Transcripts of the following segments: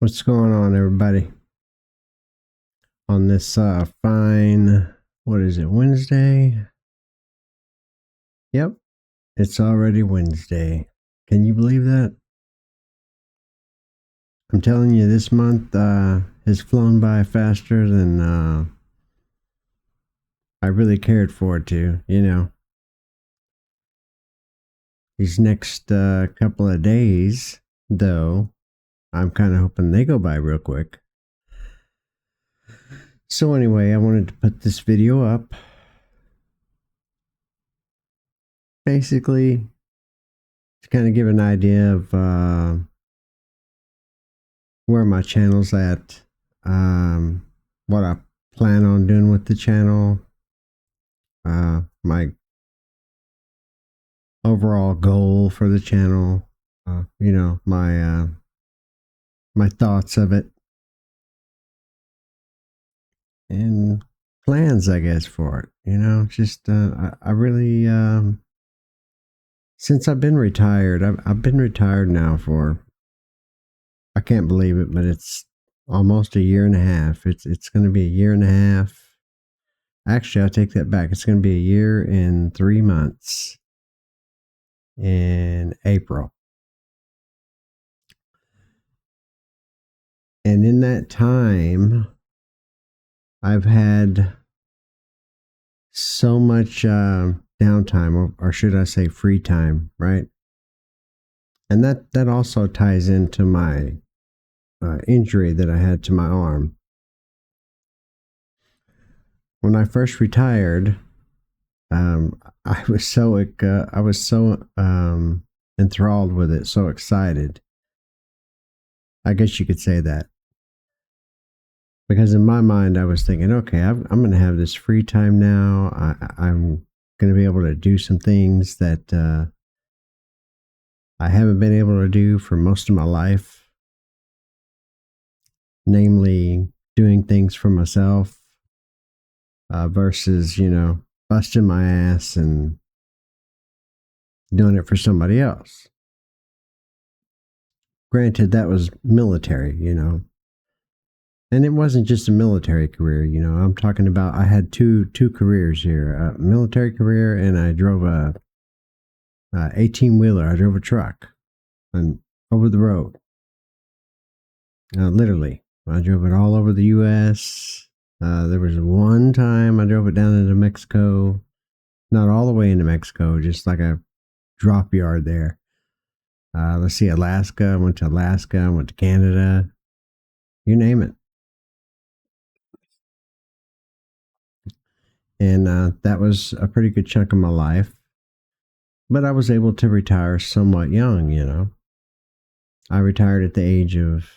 What's going on, everybody? On this fine, what is it, Wednesday? Yep, it's already Wednesday. Can you believe that? I'm telling you, this month has flown by faster than I really cared for it to. These next couple of days, though, I'm kind of hoping they go by real quick. So, anyway, I wanted to put this video up. Basically, to kind of give an idea of where my channel's at, what I plan on doing with the channel, my overall goal for the channel, my thoughts of it, and plans, I guess, for it. Just I really since I've been retired, I've been retired now for, I can't believe it, but it's almost a year and a half. It's going to be a year and a half. Actually, I'll take that back. It's going to be a year and 3 months in April. And in that time, I've had so much downtime, or should I say free time, right? And that also ties into my injury that I had to my arm. When I first retired, I was so enthralled with it, so excited. I guess you could say that. Because in my mind, I was thinking, okay, I'm going to have this free time now. I'm going to be able to do some things that I haven't been able to do for most of my life. Namely, doing things for myself versus, busting my ass and doing it for somebody else. Granted, that was military, and it wasn't just a military career. I'm talking about, I had two careers here: a military career, and I drove a 18-wheeler. I drove a truck and over the road. Literally, I drove it all over the U.S. There was one time I drove it down into Mexico, not all the way into Mexico, just like a drop yard there. Let's see, Alaska. I went to Alaska. I went to Canada. You name it. And that was a pretty good chunk of my life. But I was able to retire somewhat young. I retired at the age of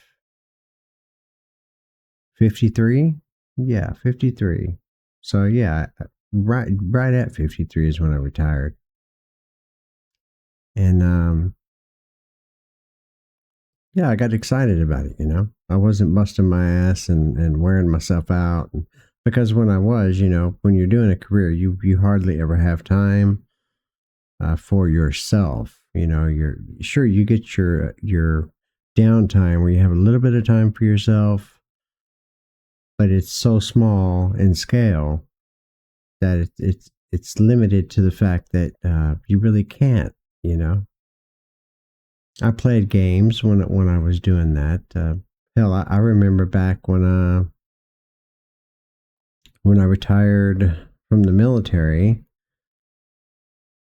53. Yeah, 53. So yeah, right at 53 is when I retired. And yeah, I got excited about it. I wasn't busting my ass and wearing myself out. Because when I was, when you're doing a career, you hardly ever have time for yourself. You're sure you get your downtime where you have a little bit of time for yourself, but it's so small in scale that it's limited to the fact that you really can't. I played games when I was doing that. Hell, I remember back when I retired from the military.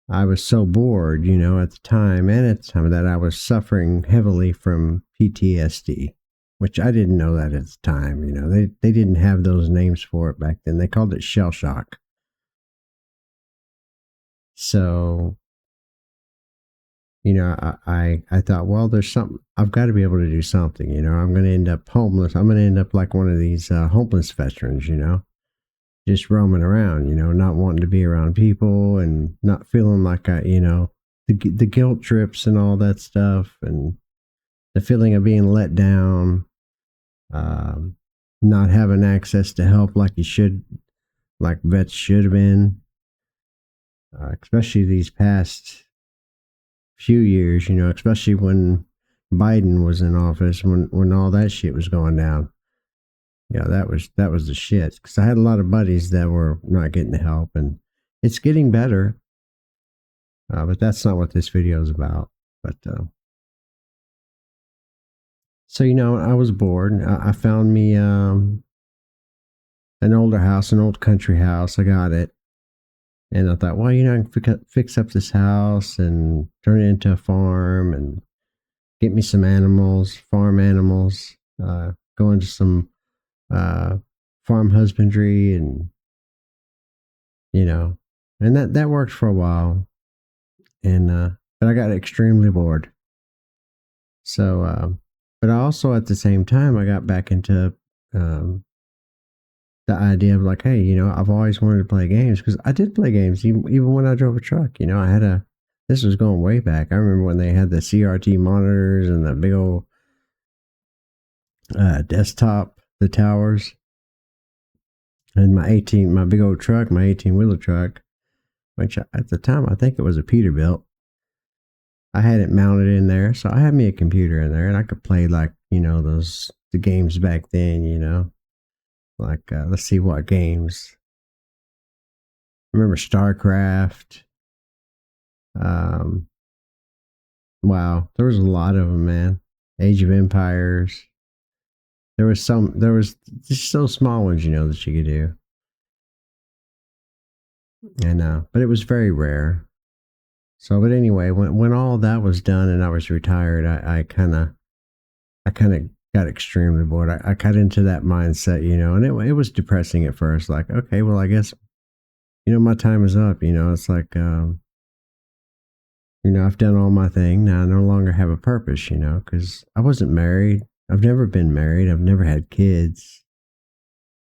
I was so bored, at the time, and at the time of that, I was suffering heavily from PTSD, which I didn't know that at the time. They didn't have those names for it back then. They called it shell shock. So, I thought, well, there's something, I've got to be able to do something. I'm going to end up homeless. I'm going to end up like one of these homeless veterans, just roaming around, not wanting to be around people and not feeling like the guilt trips and all that stuff, and the feeling of being let down, not having access to help like you should, like vets should have been, especially these past few years, especially when Biden was in office, when all that shit was going down. Yeah, that was the shit. Because I had a lot of buddies that were not getting the help, and it's getting better. But that's not what this video is about. But so I was bored. I found me an older house, an old country house. I got it, and I thought, well, I can fix up this house and turn it into a farm and get me some animals, farm animals. Go into some uh, farm husbandry, and you know, and that worked for a while, and but I got extremely bored. So, but I also at the same time I got back into um, the idea of like, hey, I've always wanted to play games because I did play games even when I drove a truck. I had a this was going way back. I remember when they had the CRT monitors and the big old desktop, the towers, and my big old truck, my 18-wheeler truck, which at the time I think it was a Peterbilt. I had it mounted in there, so I had me a computer in there, and I could play like the games back then. Like let's see what games. I remember StarCraft. Um, wow, there was a lot of them, man. Age of Empires. There was just so small ones, that you could do. And but it was very rare. So, but anyway, when all that was done and I was retired, I kind of got extremely bored. I got into that mindset, and it was depressing at first. Like, okay, well, I guess my time is up. It's like I've done all my thing now. I no longer have a purpose. Because I wasn't married. I've never been married. I've never had kids.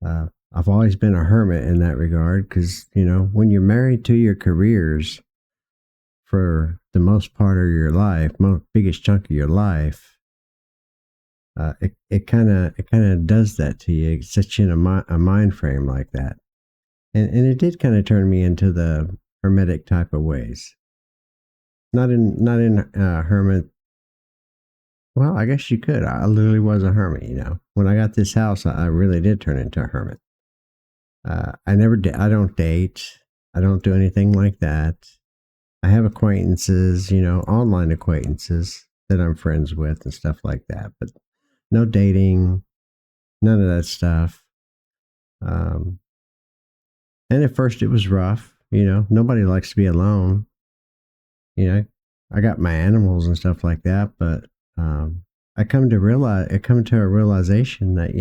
I've always been a hermit in that regard. Because when you're married to your careers for the most part of your life, biggest chunk of your life, it kind of does that to you. It sets you in a mind frame like that, and it did kind of turn me into the hermetic type of ways. Not in hermit. Well, I guess you could. I literally was a hermit. When I got this house, I really did turn into a hermit. I never. I don't date. I don't do anything like that. I have acquaintances, online acquaintances that I'm friends with and stuff like that, but no dating, none of that stuff. Um, and at first it was rough, nobody likes to be alone. I got my animals and stuff like that, but I come to a realization that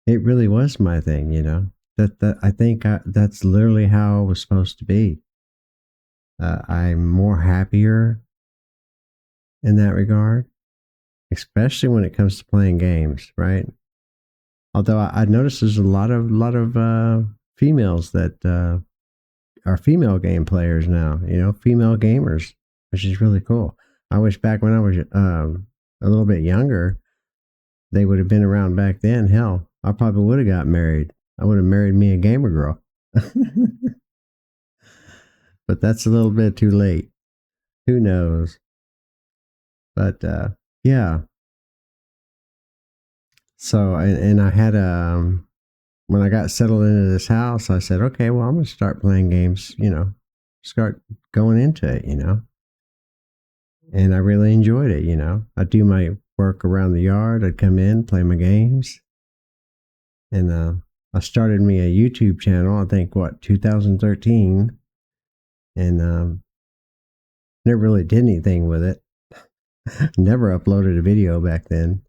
it really was my thing. That I think that's literally how it was supposed to be. I'm more happier in that regard, especially when it comes to playing games, right? Although I noticed there's a lot of females that are female game players now, female gamers, which is really cool. I wish back when I was a little bit younger, they would have been around back then. Hell, I probably would have got married. I would have married me a gamer girl. But that's a little bit too late. Who knows? But yeah. So and I had when I got settled into this house, I said, okay, well, I'm going to start playing games. Start going into it. And I really enjoyed it. I'd do my work around the yard. I'd come in, play my games, and I started me a YouTube channel. I think 2013, and never really did anything with it. Never uploaded a video back then.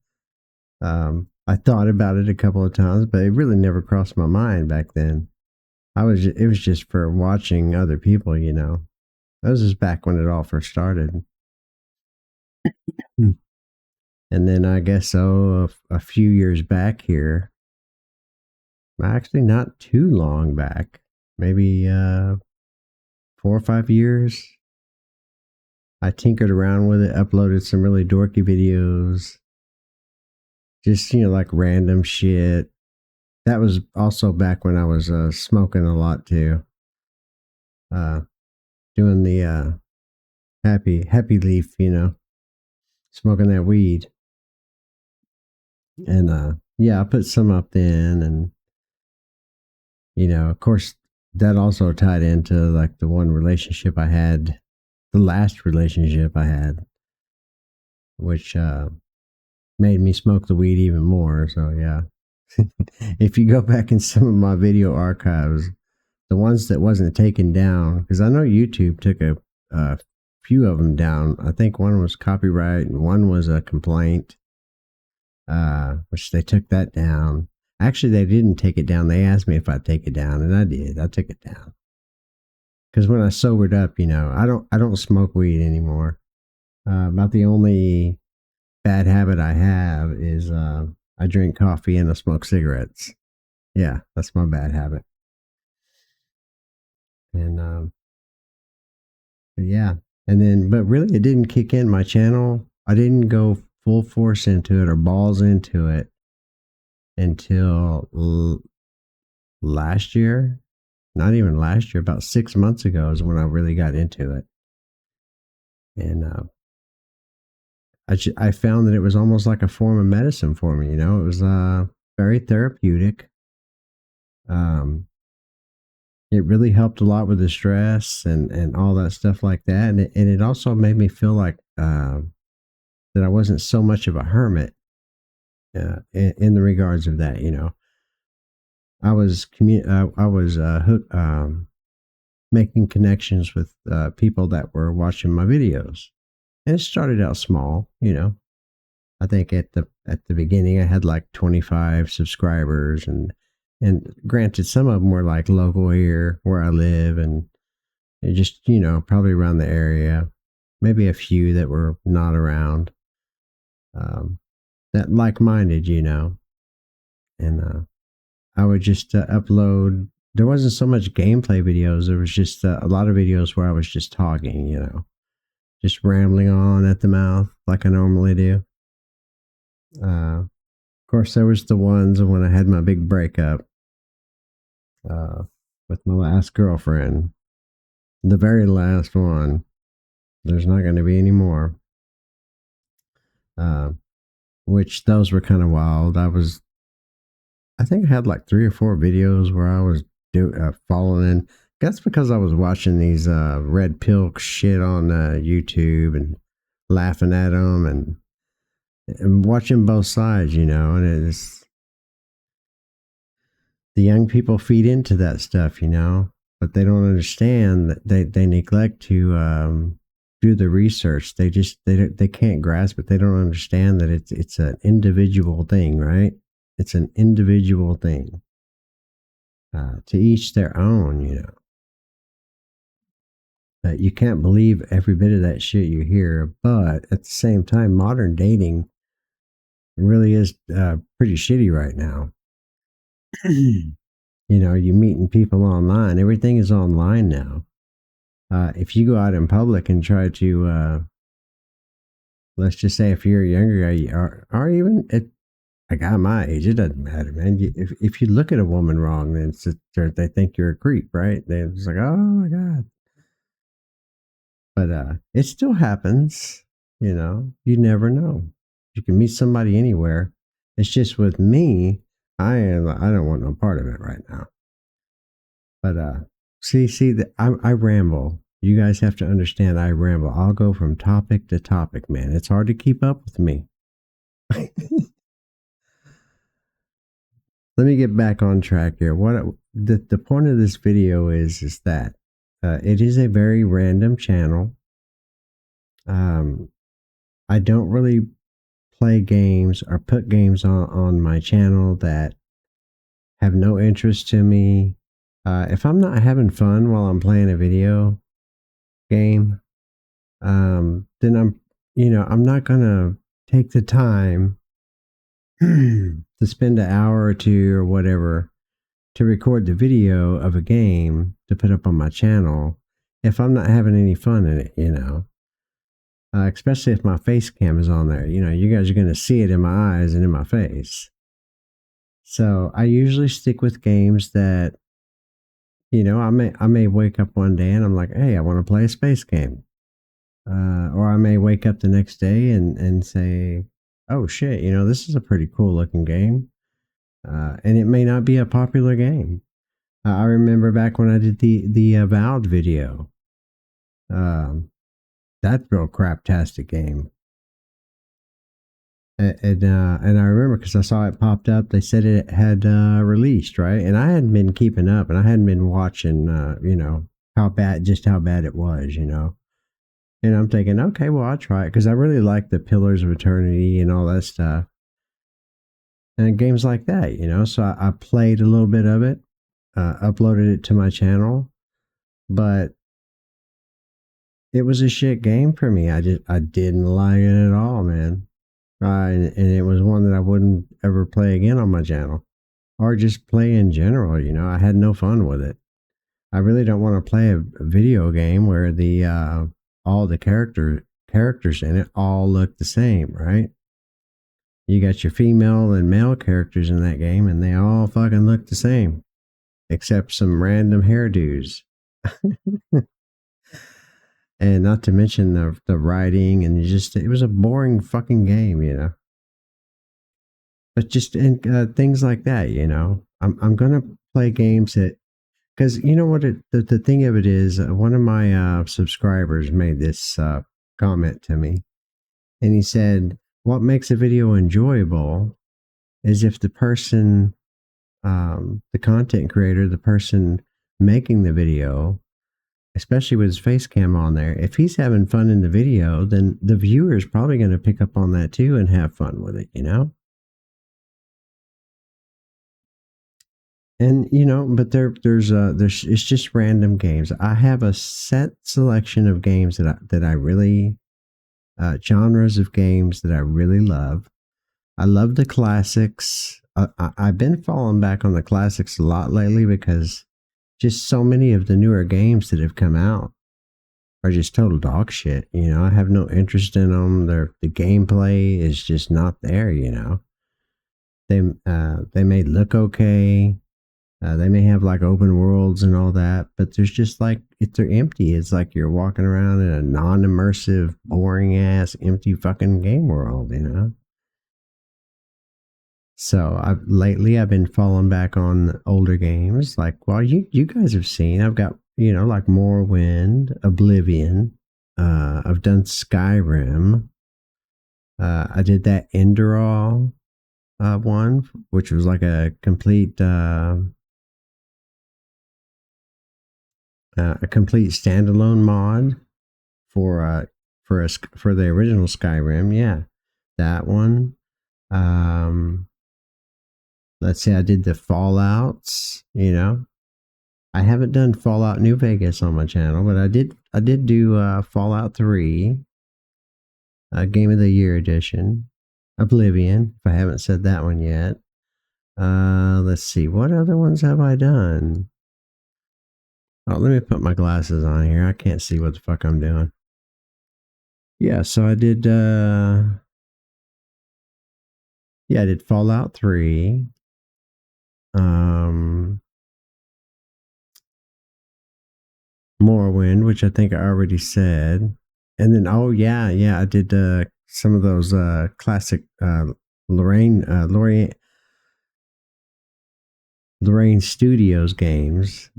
I thought about it a couple of times, but it really never crossed my mind back then. It was just for watching other people, That was just back when it all first started. And then I guess a few years back here, actually not too long back, maybe 4 or 5 years, I tinkered around with it, uploaded some really dorky videos, just like random shit. That was also back when I was smoking a lot too, doing the happy leaf, smoking that weed. And yeah, I put some up then, and of course, that also tied into like the one relationship I had, the last relationship I had, which made me smoke the weed even more. So yeah, if you go back in some of my video archives, the ones that wasn't taken down, because I know YouTube took a few of them down. I think one was copyright and one was a complaint, which they took that down. Actually, they didn't take it down. They asked me if I'd take it down, and I did. I took it down because when I sobered up, I don't smoke weed anymore. About the only bad habit I have is I drink coffee and I smoke cigarettes. Yeah, that's my bad habit. And yeah, and then but really, it didn't kick in my channel. I didn't go full force into it or balls into it until last year. Not even last year, about 6 months ago is when I really got into it. And I found that it was almost like a form of medicine for me. It was very therapeutic. Um, it really helped a lot with the stress and all that stuff like that. And it also made me feel like that I wasn't so much of a hermit in the regards of that. I was making connections with people that were watching my videos, and it started out small. I think at the beginning I had like 25 subscribers, and granted, some of them were like local here where I live, and just probably around the area. Maybe a few that were not around, that like minded, and I would just upload. There wasn't so much gameplay videos. There was just a lot of videos where I was just talking, just rambling on at the mouth like I normally do. Of course, there was the ones when I had my big breakup uh, with my last girlfriend, the very last one. There's not going to be any more. Uh, which those were kind of wild. I think I had like 3 or 4 videos where I was falling in. That's because I was watching these red pill shit on YouTube and laughing at them and watching both sides, and it's the young people feed into that stuff, but they don't understand that they neglect to do the research. They can't grasp it. They don't understand that it's an individual thing, right? It's an individual thing. To each their own, You can't believe every bit of that shit you hear, but at the same time, modern dating really is pretty shitty right now. You're meeting people online. Everything is online now. If you go out in public and try to, let's just say, if you're a younger guy, or even a guy my age, it doesn't matter, man. If you look at a woman wrong, then they think you're a creep, right? They're just like, oh my god. But it still happens. You never know. You can meet somebody anywhere. It's just with me, I don't want no part of it right now. But see that I ramble. You guys have to understand I ramble. I'll go from topic to topic, man. It's hard to keep up with me. Let me get back on track here. What the point of this video is that it is a very random channel. I don't really play games or put games on my channel that have no interest to me. If I'm not having fun while I'm playing a video game, then I'm not gonna take the time to spend an hour or two or whatever to record the video of a game to put up on my channel if I'm not having any fun in it. Especially if my face cam is on there. You guys are going to see it in my eyes and in my face. So I usually stick with games that, I may wake up one day and I'm like, hey, I want to play a space game. or I may wake up the next day and say, "Oh shit, this is a pretty cool looking game," and it may not be a popular game. I remember back when I did the Avowed video. Um, that's real craptastic game. And I remember because I saw it popped up. They said it had released, right? And I hadn't been keeping up, and I hadn't been watching, how bad it was, And I'm thinking, okay, well, I'll try it because I really like the Pillars of Eternity and all that stuff, and games like that, So I played a little bit of it, uploaded it to my channel, but it was a shit game for me. I didn't like it at all, man. And it was one that I wouldn't ever play again on my channel, or just play in general. I had no fun with it. I really don't want to play a video game where the all the characters in it all look the same, right? You got your female and male characters in that game, and they all fucking look the same, except some random hairdos. And not to mention the writing, and it was a boring fucking game. But just things like that, I'm gonna play games that, because you know what the thing of it is, one of my subscribers made this comment to me, and he said, "What makes a video enjoyable is if the person, the content creator, the person making the video, especially with his face cam on there, if he's having fun in the video, then the viewer is probably going to pick up on that too and have fun with it." And but there's it's just random games. I have a set selection of games that I really, genres of games that I really love. I love the classics. I've been falling back on the classics a lot lately because just so many of the newer games that have come out are just total dog shit. I have no interest in them. The gameplay is just not there. They may look okay. They may have like open worlds and all that, but there's just like they're empty. It's like you're walking around in a non-immersive, boring ass, empty fucking game world. So I've been falling back on older games. Like, well, you guys have seen. I've got like Morrowind, Oblivion. I've done Skyrim. I did that Enderal one, which was like a complete standalone mod for the original Skyrim. Yeah, that one. Let's see, I did the Fallouts. I haven't done Fallout New Vegas on my channel, but I did do Fallout 3, Game of the Year edition, Oblivion. If I haven't said that one yet. Let's see, what other ones have I done? Oh, let me put my glasses on here. I can't see what the fuck I'm doing. Yeah, so I did I did Fallout 3. Morrowind, which I think I already said. And then I did some of those classic Lorraine Studios games.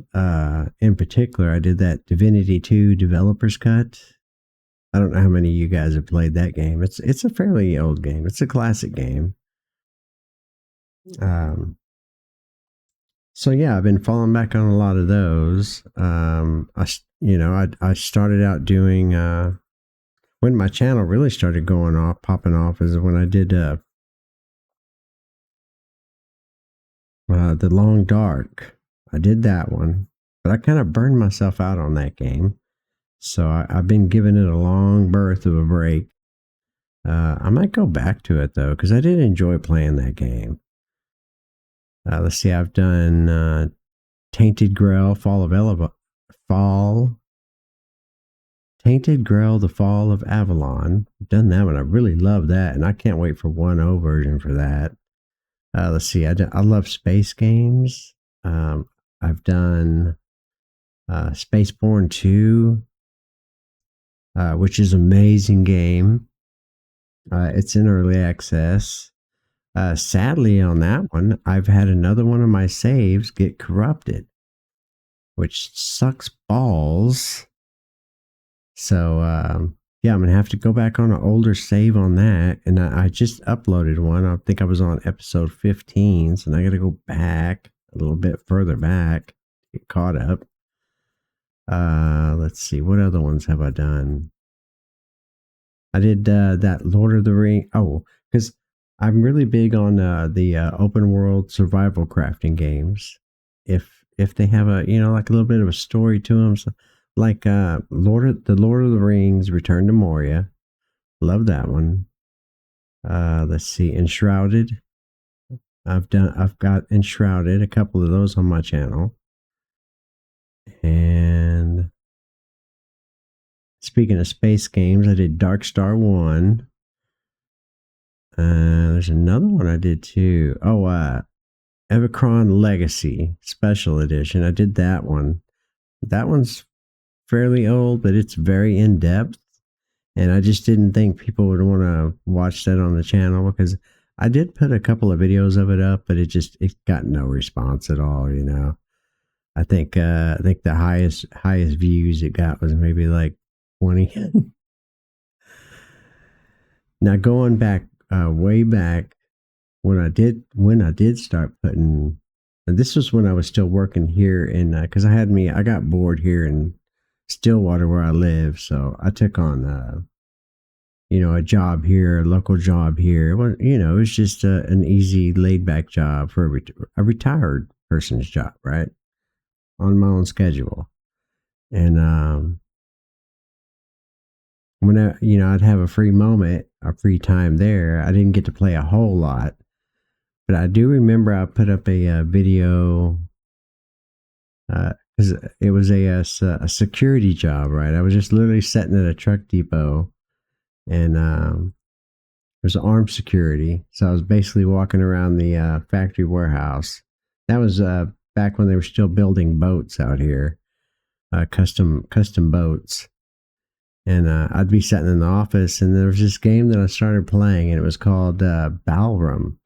In particular, I did that Divinity 2 Developer's Cut. I don't know how many of you guys have played that game. It's a fairly old game. It's a classic game. So yeah, I've been falling back on a lot of those. I started out doing when my channel really started popping off, is when I did The Long Dark. I did that one, but I kind of burned myself out on that game. So I've been giving it a long berth of a break. I might go back to it though, because I did enjoy playing that game. Let's see, I've done Tainted Grail, Tainted Grail, The Fall of Avalon. I've done that one. I really love that, and I can't wait for 1.0 version for that. Let's see, I love space games. I've done Spaceborne 2. which is an amazing game. It's in early access. Sadly, on that one, I've had another one of my saves get corrupted, which sucks balls. So, yeah, I'm going to have to go back on an older save on that. And I just uploaded one. I think I was on episode 15. So now I got to go back a little bit further back, get caught up. Let's see. What other ones have I done? I did that Lord of the Ring. Oh, because I'm really big on the open world survival crafting games. If they have a like a little bit of a story to them, so, like Lord of the Rings, Return to Moria, love that one. Let's see, Enshrouded. I've got Enshrouded, a couple of those on my channel. And speaking of space games, I did Dark Star 1. There's another one I did too. Oh, Evacron Legacy Special Edition. I did that one. That one's fairly old, but it's very in depth. And I just didn't think people would want to watch that on the channel because I did put a couple of videos of it up, but it got no response at all. I think the highest views it got was maybe like 20. Now going back way back when I did start putting, and this was when I was still working here in because I got bored here in Stillwater where I live, so I took on a job here, a local job here. It was just an easy laid back job for a retired person's job, right? On my own schedule. And when I'd have a free moment, a free time there, I didn't get to play a whole lot. But I do remember I put up a video because it was a security job, right? I was just literally sitting at a truck depot, and it was armed security. So I was basically walking around the factory warehouse. That was back when they were still building boats out here, custom boats. And I'd be sitting in the office, and there was this game that I started playing, and it was called Balram.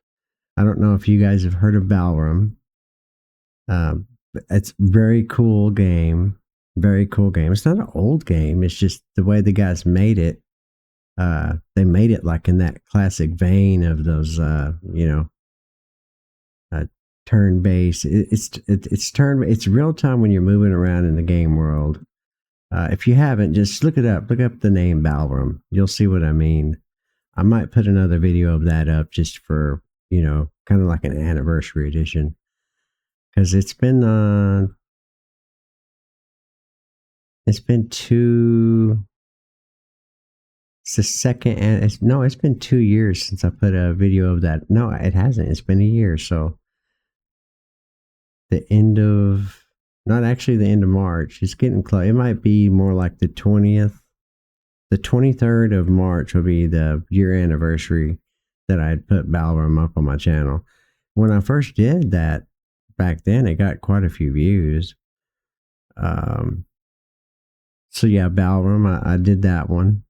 I don't know if you guys have heard of Balram. It's a very cool game. Very cool game. It's not an old game. It's just the way the guys made it. They made it like in that classic vein of those, turn based. It's real time when you're moving around in the game world. If you haven't, just look it up. Look up the name Balram. You'll see what I mean. I might put another video of that up just for, kind of like an anniversary edition. Because it's been it's been 2 years since I put a video of that. No, it hasn't. It's been a year. So not actually the end of March. It's getting close. It might be more like the 20th. The 23rd of March will be the year anniversary that I had put Balram up on my channel. When I first did that back then, it got quite a few views. So yeah, Balram, I did that one.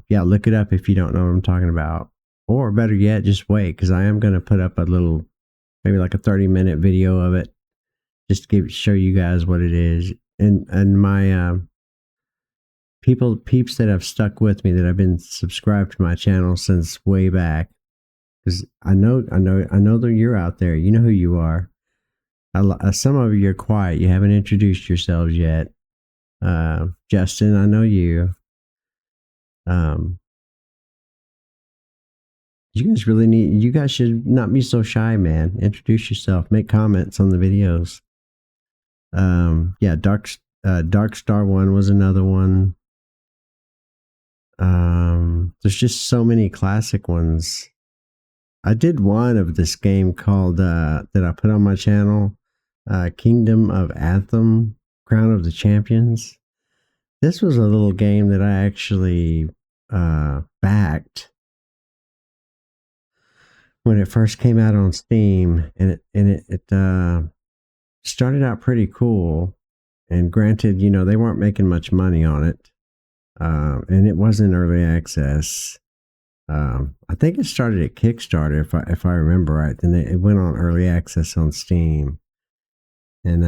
Yeah, look it up if you don't know what I'm talking about. Or better yet, just wait, because I am going to put up a little, maybe like a 30-minute video of it, just to show you guys what it is. And my peeps that have stuck with me, that have been subscribed to my channel since way back, because I know that you're out there. You know who you are. Some of you are quiet. You haven't introduced yourselves yet. Justin, I know you. You guys should not be so shy, man. Introduce yourself. Make comments on the videos. Yeah, Dark Star 1 was another one. There's just so many classic ones. I did one of this game called that I put on my channel, Kingdom of Atham, Crown of the Champions. This was a little game that I actually backed when it first came out on Steam, and it started out pretty cool. And granted, they weren't making much money on it. and it wasn't early access. I think it started at Kickstarter, if I remember right. Then it went on early access on Steam, and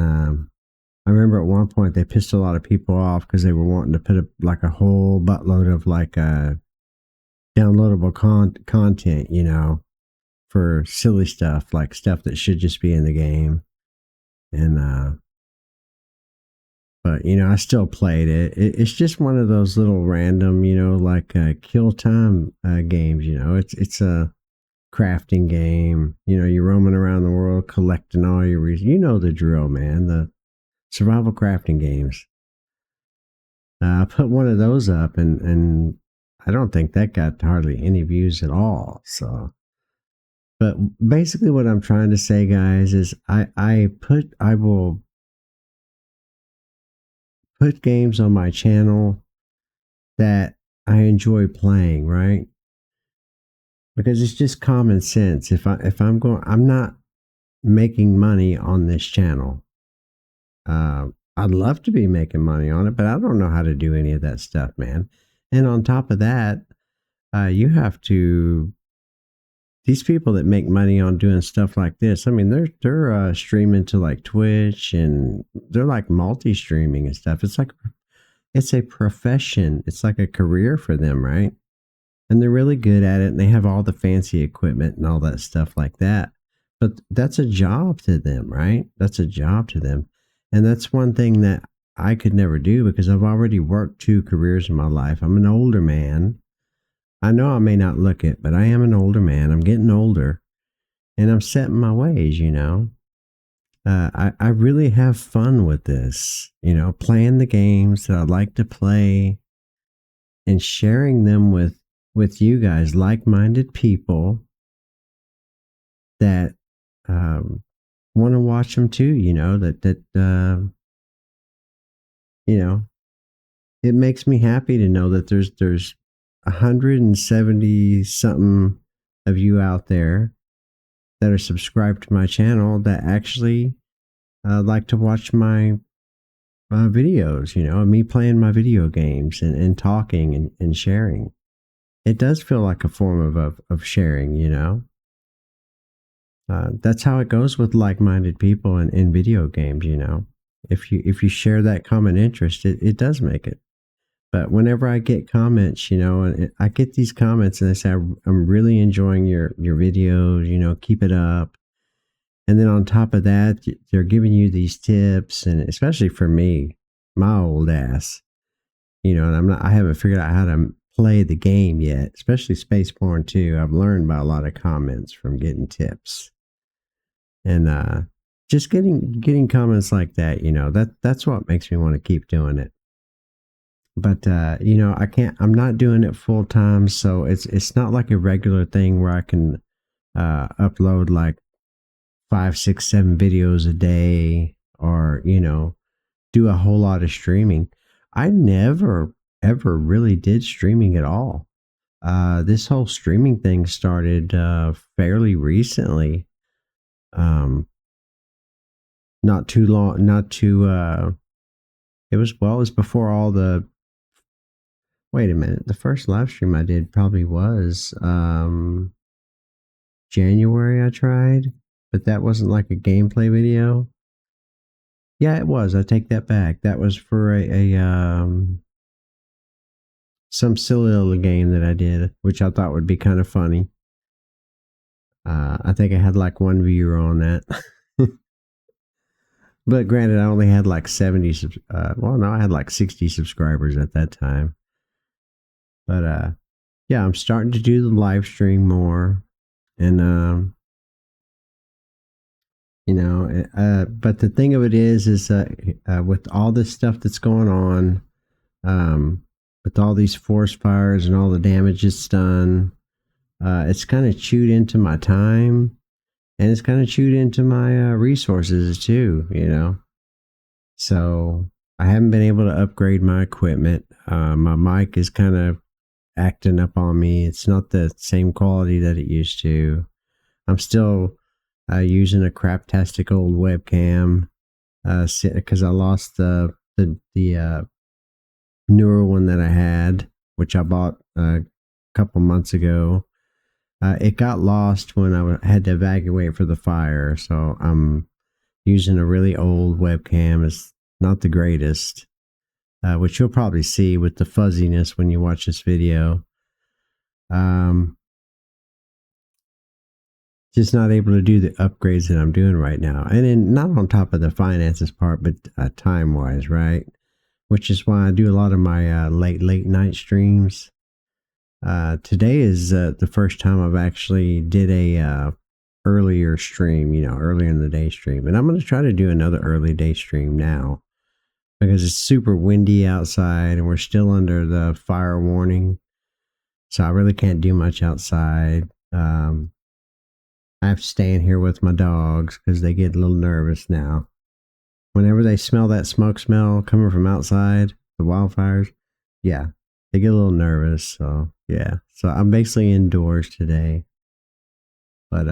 I remember at one point they pissed a lot of people off because they were wanting to put like a whole buttload of like downloadable content, you know, for silly stuff, like stuff that should just be in the game. And but you know, I still played it. It's just one of those little random, you know, like kill time games. You know, it's a crafting game. You know, you're roaming around the world collecting all your you know the drill, man. The survival crafting games. I put one of those up, and I don't think that got hardly any views at all. So, but basically, what I'm trying to say, guys, is I will put games on my channel that I enjoy playing, right? Because it's just common sense. If I'm going, I'm not making money on this channel. I'd love to be making money on it, but I don't know how to do any of that stuff, man. And on top of that, you have to. These people that make money on doing stuff like this, I mean, they're streaming to like Twitch, and they're like multi-streaming and stuff. It's a profession. It's like a career for them, right? And they're really good at it, and they have all the fancy equipment and all that stuff like that. But that's a job to them, right? That's a job to them. And that's one thing that I could never do because I've already worked 2 careers in my life. I'm an older man. I know I may not look it, but I am an older man. I'm getting older, and I'm set in my ways, you know. I really have fun with this, you know, playing the games that I like to play and sharing them with you guys, like-minded people that want to watch them too. You know you know, it makes me happy to know that there's 170 something of you out there that are subscribed to my channel that actually like to watch my videos, you know, me playing my video games and talking and sharing. It does feel like a form of sharing, you know. That's how it goes with like-minded people in video games, you know. If you share that common interest, it does make it. But whenever I get comments, you know, and I get these comments and they say, I'm really enjoying your videos, you know, keep it up. And then on top of that, they're giving you these tips, and especially for me, my old ass, you know, and I haven't figured out how to play the game yet, especially Spaceborne 2. I've learned by a lot of comments from getting tips. And just getting comments like that, you know, that's what makes me want to keep doing it. But you know, I'm not doing it full time, so it's not like a regular thing where I can upload like 5, 6, 7 videos a day, or you know, do a whole lot of streaming. I never ever really did streaming at all. This whole streaming thing started fairly recently. Not too long, not too. It was before all the. Wait a minute. The first live stream I did probably was January. I tried, but that wasn't like a gameplay video. Yeah, it was. I take that back. That was for a some silly little game that I did, which I thought would be kind of funny. I think I had like 1 viewer on that. But granted, I only had like 70. Well, no, I had like 60 subscribers at that time. But yeah, I'm starting to do the live stream more, and you know, but the thing of it is with all this stuff that's going on, with all these forest fires and all the damage it's done, it's kind of chewed into my time, and it's kind of chewed into my resources too, you know. So I haven't been able to upgrade my equipment. My mic is kind of acting up on me. It's not the same quality that it used to. I'm still using a craptastic old webcam because I lost the newer one that I had, which I bought a couple months ago. It got lost when I had to evacuate for the fire, so I'm using a really old webcam. It's not the greatest, which you'll probably see with the fuzziness when you watch this video. Just not able to do the upgrades that I'm doing right now. And then not on top of the finances part, but time wise, right? Which is why I do a lot of my late night streams. Today is the first time I've actually did a earlier stream, earlier in the day stream. And I'm going to try to do another early day stream now because it's super windy outside and we're still under the fire warning. So I really can't do much outside. I have to stay in here with my dogs because they get a little nervous now. Whenever they smell that smoke smell coming from outside, the wildfires, yeah, they get a little nervous. So, yeah. So I'm basically indoors today. But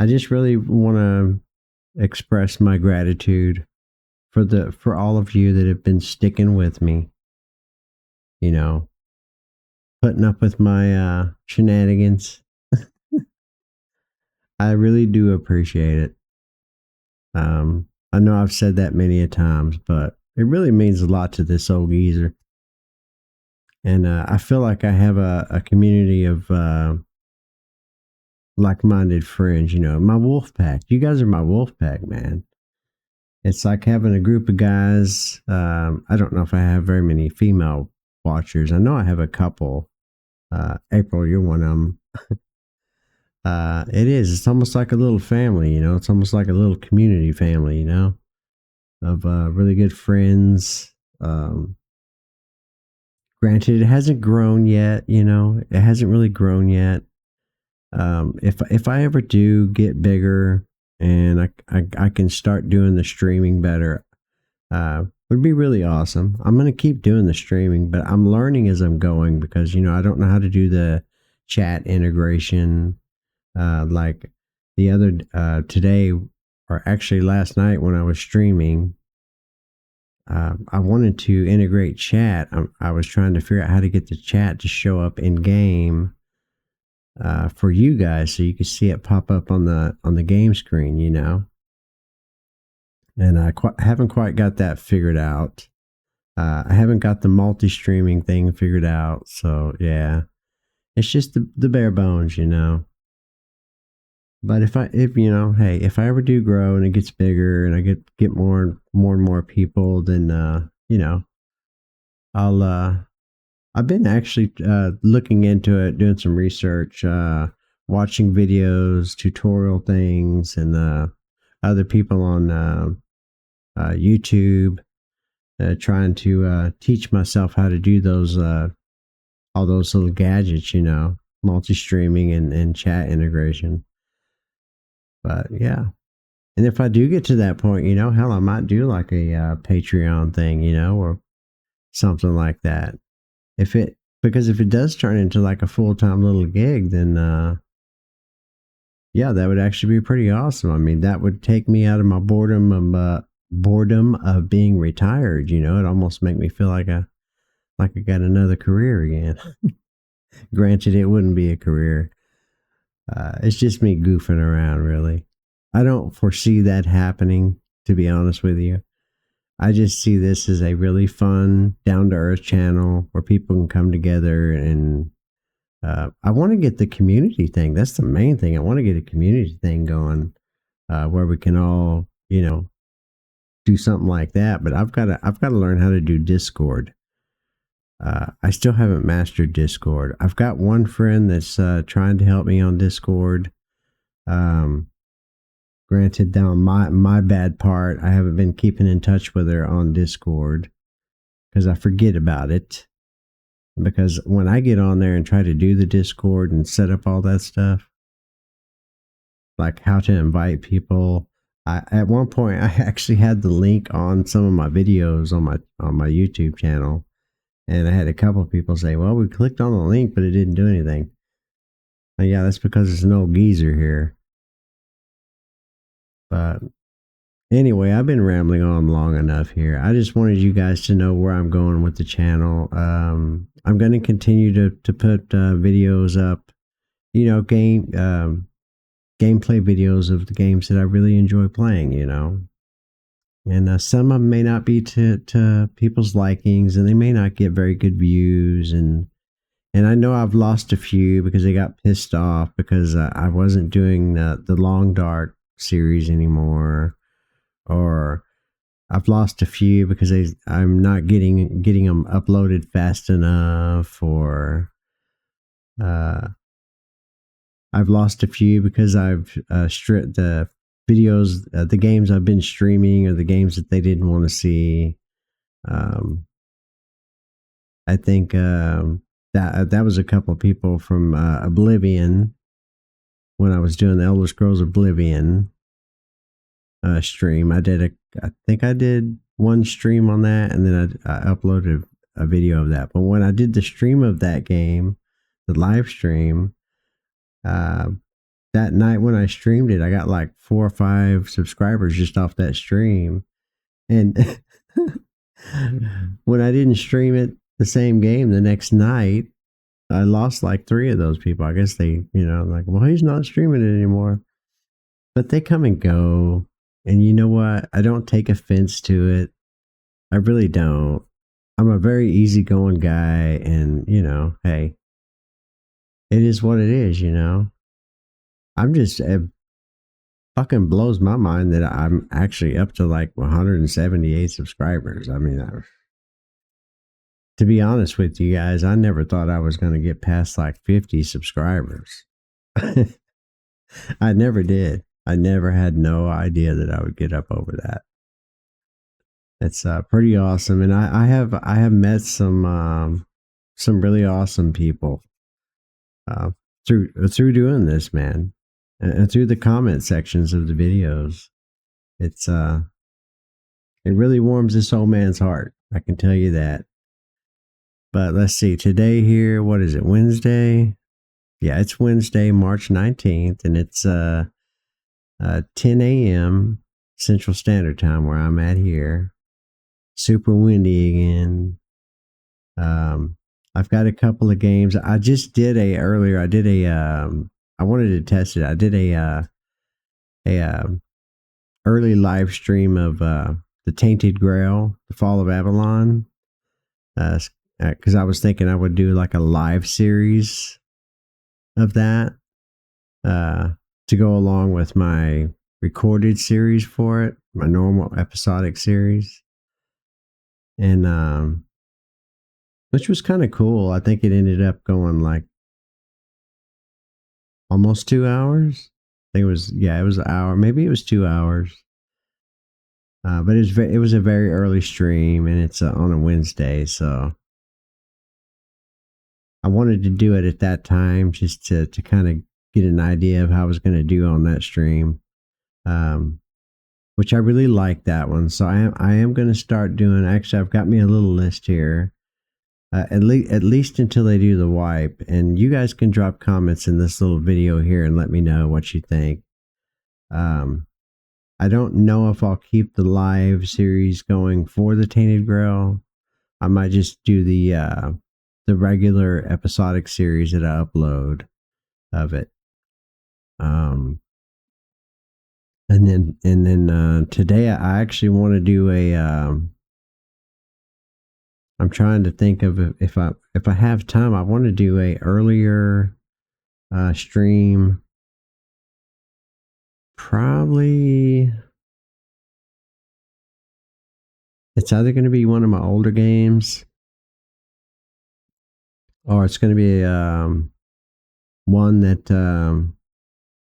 I just really want to express my gratitude for all of you that have been sticking with me. Putting up with my shenanigans. I really do appreciate it. I know I've said that many a times, but it really means a lot to this old geezer. And I feel like I have a community of like-minded friends, my wolf pack. You guys are my wolf pack, man. It's like having a group of guys. I don't know if I have very many female watchers. I know I have a couple. April, you're one of them. It is. It's almost like a little family, It's almost like a little community family, of really good friends. Granted, it hasn't grown yet, It hasn't really grown yet. If I ever do get bigger and I can start doing the streaming better, would be really awesome. I'm going to keep doing the streaming, but I'm learning as I'm going because, I don't know how to do the chat integration. Like the other, today, or actually last night when I was streaming, I wanted to integrate chat. I was trying to figure out how to get the chat to show up in game, for you guys so you could see it pop up on the game screen, And I haven't quite got that figured out. I haven't got the multi-streaming thing figured out. So, yeah. It's just the bare bones, But if if I ever do grow and it gets bigger and I get more and more people, then, I've been actually looking into it, doing some research, watching videos, tutorial things, and other people on YouTube, trying to teach myself how to do those all those little gadgets, multi-streaming and chat integration. But yeah, and if I do get to that point, hell, I might do like a Patreon thing, or something like that. Because if it does turn into like a full-time little gig, then yeah, that would actually be pretty awesome. I mean, that would take me out of my boredom of being retired. It almost make me feel like I got another career again. Granted, it wouldn't be a career. It's just me goofing around, really. I don't foresee that happening, to be honest with you. I just see this as a really fun, down-to-earth channel where people can come together and I want to get the community thing. That's the main thing. I want to get a community thing going where we can all, do something like that. But I've got to learn how to do Discord. I still haven't mastered Discord. I've got one friend that's trying to help me on Discord. Granted, down my bad part, I haven't been keeping in touch with her on Discord because I forget about it. Because when I get on there and try to do the Discord and set up all that stuff, like how to invite people, at one point I actually had the link on some of my videos on my YouTube channel, and I had a couple of people say, "Well, we clicked on the link, but it didn't do anything." And yeah, that's because it's an old geezer here. But Anyway, I've been rambling on long enough here. I just wanted you guys to know where I'm going with the channel. I'm going to continue to put videos up, gameplay videos of the games that I really enjoy playing, And some of them may not be to people's likings, and they may not get very good views. And I know I've lost a few because they got pissed off because I wasn't doing the Long Dark series anymore, or I've lost a few because I'm not getting them uploaded fast enough, or uh, I've lost a few because I've stripped the videos, the games I've been streaming, or the games that they didn't want to see. Um, I think that was a couple of people from Oblivion when I was doing the Elder Scrolls Oblivion stream. I think I did one stream on that, and then I uploaded a video of that. But when I did the stream of that game, the live stream, that night when I streamed it, I got like 4 or 5 subscribers just off that stream. And when I didn't stream it, the same game the next night, I lost like 3 of those people. I guess they, like, well, he's not streaming it anymore. But they come and go. And you know what? I don't take offense to it. I really don't. I'm a very easygoing guy. And, hey, it is what it is, I'm just, it fucking blows my mind that I'm actually up to like 178 subscribers. I mean, to be honest with you guys, I never thought I was going to get past like 50 subscribers. I never did. I never had no idea that I would get up over that. It's pretty awesome, and I have met some really awesome people through doing this, man, and through the comment sections of the videos. It's it really warms this old man's heart. I can tell you that. But let's see, today here, what is it, Wednesday? Yeah, it's Wednesday, March 19th, and it's 10 a.m. Central Standard Time where I'm at here. Super windy again. I've got a couple of games. I just did earlier. I wanted to test it. I did a early live stream of the Tainted Grail, the Fall of Avalon. Because I was thinking I would do like a live series of that to go along with my recorded series for it, my normal episodic series. And which was kind of cool. I think it ended up going like almost 2 hours. I think it was an hour. Maybe it was 2 hours. But it was a very early stream, and it's on a Wednesday, so I wanted to do it at that time just to kind of get an idea of how I was going to do on that stream, which I really like that one. So I am going to start doing. Actually, I've got me a little list here. At least until they do the wipe, and you guys can drop comments in this little video here and let me know what you think. I don't know if I'll keep the live series going for the Tainted Grail. I might just do the regular episodic series that I upload of it. And then today I actually want to do a. I'm trying to think of if I have time. I want to do a earlier stream. Probably it's either going to be one of my older games, or it's going to be one that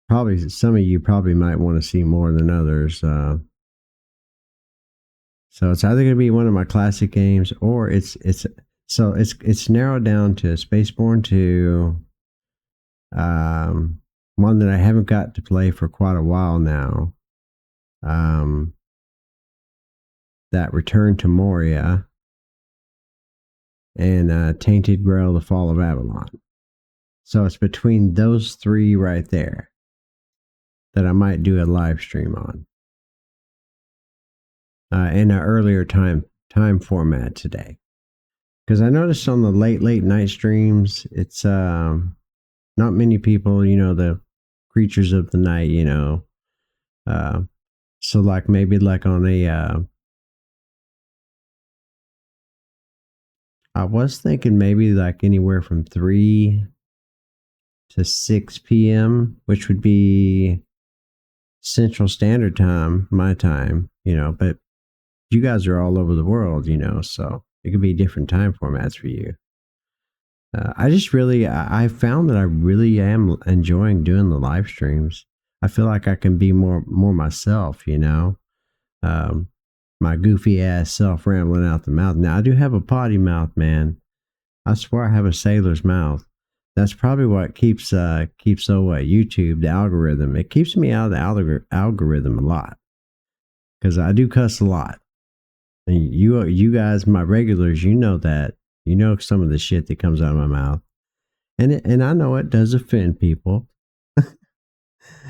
probably some of you probably might want to see more than others. So it's either going to be one of my classic games, or it's narrowed down to Spaceborne 2, one that I haven't got to play for quite a while now. That Return to Moria, and Tainted Grail, the Fall of Avalon. So it's between those 3 right there that I might do a live stream on. in an earlier time format today. Because I noticed on the late night streams, it's not many people, the creatures of the night, uh, so like maybe like on a I was thinking maybe like anywhere from 3 to 6 p.m., which would be Central Standard Time, my time, but you guys are all over the world, so it could be different time formats for you. I just really, I found that I really am enjoying doing the live streams. I feel like I can be more myself, my goofy ass self rambling out the mouth. Now I do have a potty mouth, man. I swear I have a sailor's mouth. That's probably what keeps YouTube, the algorithm. It keeps me out of the algorithm a lot because I do cuss a lot. And you guys, my regulars, you know that. You know some of the shit that comes out of my mouth, and I know it does offend people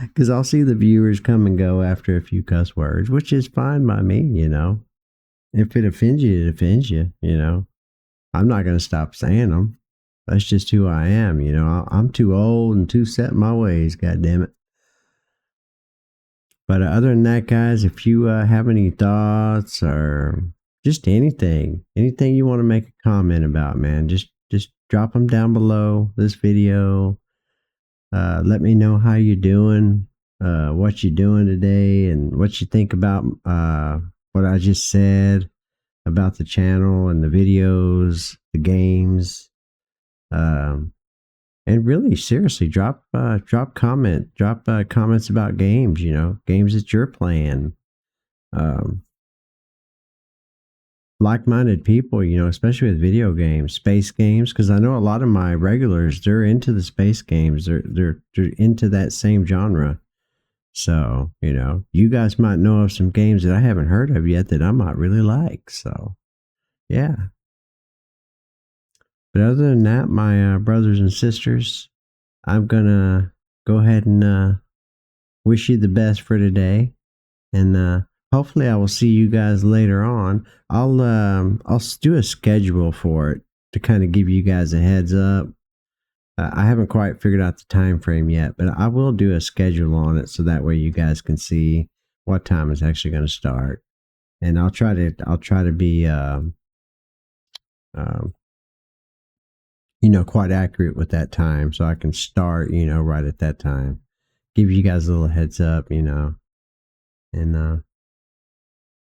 because I'll see the viewers come and go after a few cuss words, which is fine by me. If it offends you, it offends you. I'm not going to stop saying them. That's just who I am. I'm too old and too set in my ways. God damn it. But other than that, guys, if you have any thoughts or just anything you want to make a comment about, man, just drop them down below this video. Let me know how you're doing, what you're doing today, and what you think about what I just said about the channel and the videos, the games. And really, seriously, drop comments about games. Games that you're playing. Like-minded people, especially with video games, space games. Because I know a lot of my regulars, they're into the space games. They're into that same genre. So you guys might know of some games that I haven't heard of yet that I might really like. So yeah. But other than that, my brothers and sisters, I'm gonna go ahead and wish you the best for today, and hopefully I will see you guys later on. I'll do a schedule for it to kind of give you guys a heads up. I haven't quite figured out the time frame yet, but I will do a schedule on it so that way you guys can see what time it's actually going to start, and I'll try to be quite accurate with that time so I can start, right at that time. Give you guys a little heads up, and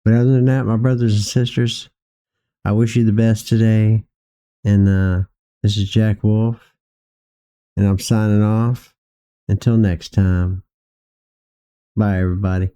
but other than that, my brothers and sisters, I wish you the best today. And this is Jack Wolf, and I'm signing off. Until next time. Bye, everybody.